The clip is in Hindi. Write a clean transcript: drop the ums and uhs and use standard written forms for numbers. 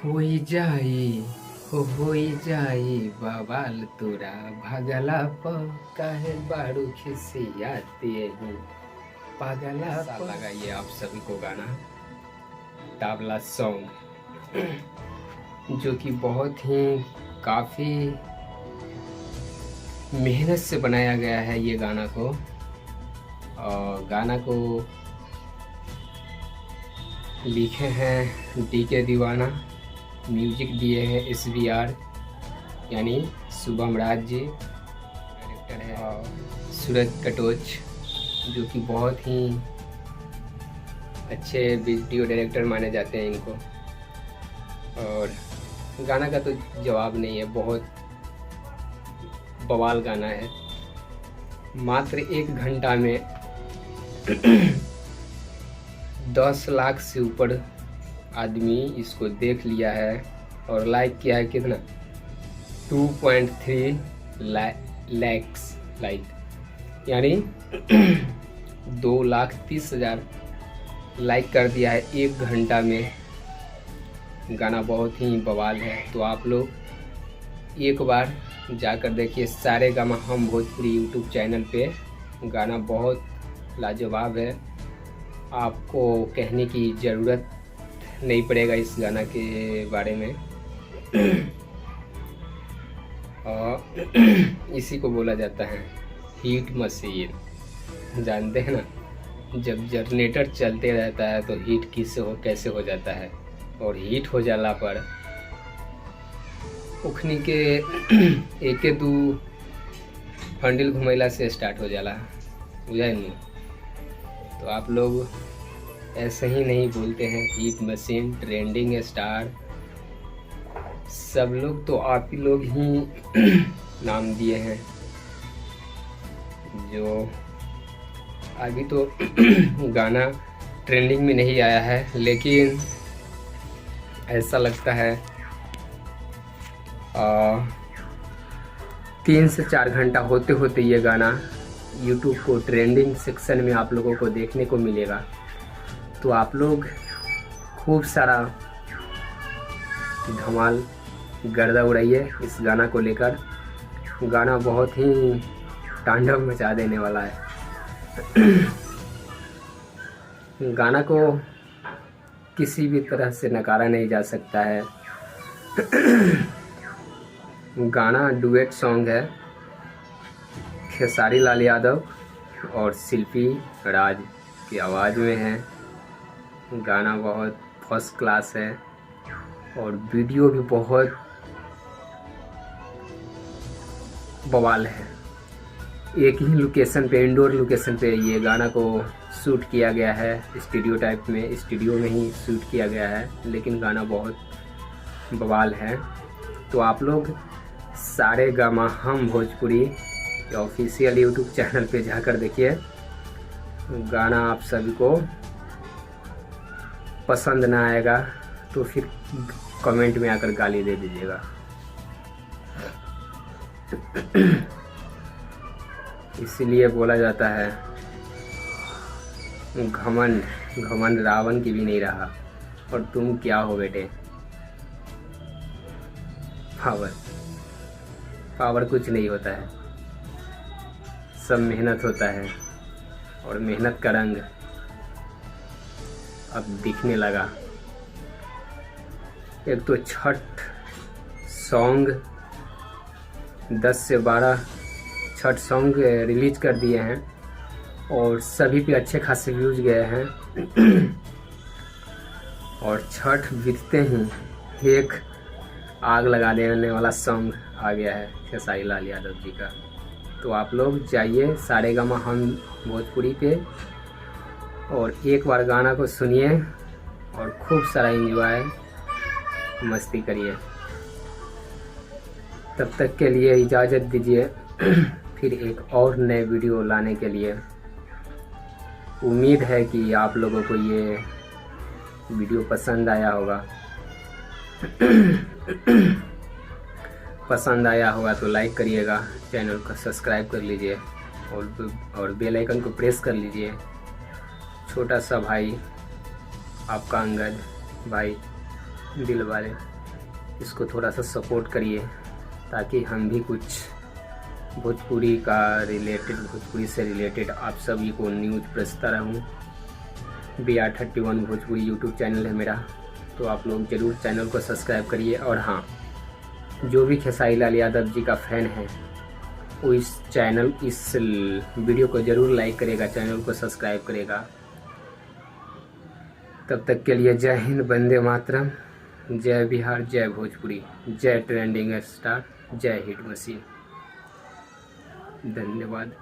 होई जाई होई जाई बवाल तोरा भगला प काहे बारू खिसियाते हूँ पागला सा लगाइए आप सभी को गाना तबला सॉन्ग जो कि बहुत ही काफ़ी मेहनत से बनाया गया है ये गाना को। और गाना को लिखे हैं डीके दीवाना, म्यूजिक दिए हैं SVR यानी शुभम राज जी, डायरेक्टर है सूरज कटोच जो कि बहुत ही अच्छे वीडियो डायरेक्टर माने जाते हैं इनको। और गाना का तो जवाब नहीं है, बहुत बवाल गाना है। मात्र 1 घंटा में 10 लाख से ऊपर आदमी इसको देख लिया है और लाइक किया है कितना 2.3 लैक्स लाइक यानी 2,30,000 लाइक कर दिया है 1 घंटा में। गाना बहुत ही बवाल है, तो आप लोग एक बार जाकर देखिए सारेगामा हम भोजपुरी यूट्यूब चैनल पे। गाना बहुत लाजवाब है, आपको कहने की ज़रूरत नहीं पड़ेगा इस गाना के बारे में। और इसी को बोला जाता है हीट मशीन, जानते हैं ना, जब जनरेटर चलते रहता है तो हीट कैसे हो जाता है। और हीट हो जाला पर उखनी के 1-2 हंडिल घुमैला से स्टार्ट हो जाला, बुझाई नहीं। तो आप लोग ऐसे ही नहीं बोलते हैं हीट मशीन, ट्रेंडिंग स्टार, सब लोग तो आप ही लोग ही नाम दिए हैं। जो अभी तो गाना ट्रेंडिंग में नहीं आया है, लेकिन ऐसा लगता है 3 से 4 घंटा होते होते ये गाना YouTube को ट्रेंडिंग सेक्शन में आप लोगों को देखने को मिलेगा। तो आप लोग खूब सारा धमाल गर्दा उड़ाइए इस गाना को लेकर। गाना बहुत ही तांडव मचा देने वाला है। गाना को किसी भी तरह से नकारा नहीं जा सकता है। गाना डुएट सॉन्ग है, खेसारी लाल यादव और शिल्पी राज की आवाज़ में है। गाना बहुत फर्स्ट क्लास है और वीडियो भी बहुत बवाल है। एक ही लोकेशन पे, इंडोर लोकेशन पे ये गाना को शूट किया गया है, स्टूडियो टाइप में, स्टूडियो में ही शूट किया गया है, लेकिन गाना बहुत बवाल है। तो आप लोग सारेगामा हम भोजपुरी ऑफिशियल यूट्यूब चैनल पे जाकर देखिए। गाना आप सभी को पसंद ना आएगा तो फिर कमेंट में आकर गाली दे दीजिएगा। इसीलिए बोला जाता है घमंड रावण की भी नहीं रहा। और तुम क्या हो बेटे, पावर कुछ नहीं होता है, सब मेहनत होता है। और मेहनत का रंग अब दिखने लगा। एक तो छठ सॉन्ग 10 से 12 छठ सॉन्ग रिलीज कर दिए हैं और सभी पे अच्छे खासे व्यूज गए हैं। और छठ बीतते ही एक आग लगा देने वाला सॉन्ग आ गया है खेसारी लाल यादव जी का। तो आप लोग जाइए सारेगामा हम भोजपुरी पे और एक बार गाना को सुनिए और खूब सारा एंजॉय मस्ती करिए। तब तक के लिए इजाज़त दीजिए, फिर एक और नए वीडियो लाने के लिए। उम्मीद है कि आप लोगों को ये वीडियो पसंद आया होगा। पसंद आया होगा तो लाइक करिएगा, चैनल को सब्सक्राइब कर लीजिए और बेल आइकन को प्रेस कर लीजिए। छोटा सा भाई आपका अंगद भाई दिल वाले। इसको थोड़ा सा सपोर्ट करिए ताकि हम भी कुछ भोजपुरी का रिलेटेड, भोजपुरी से रिलेटेड आप सभी को न्यूज़ भेजता रहूँ। BR31 भोजपुरी यूट्यूब चैनल है मेरा, तो आप लोग ज़रूर चैनल को सब्सक्राइब करिए। और हाँ, जो भी खेसारी लाल यादव जी का फ़ैन है वो इस वीडियो को ज़रूर लाइक करेगा, चैनल को सब्सक्राइब करेगा। तब तक के लिए जय हिंद, वंदे मातरम, जय बिहार, जय भोजपुरी, जय ट्रेंडिंग स्टार, जय हिट मशीन। धन्यवाद।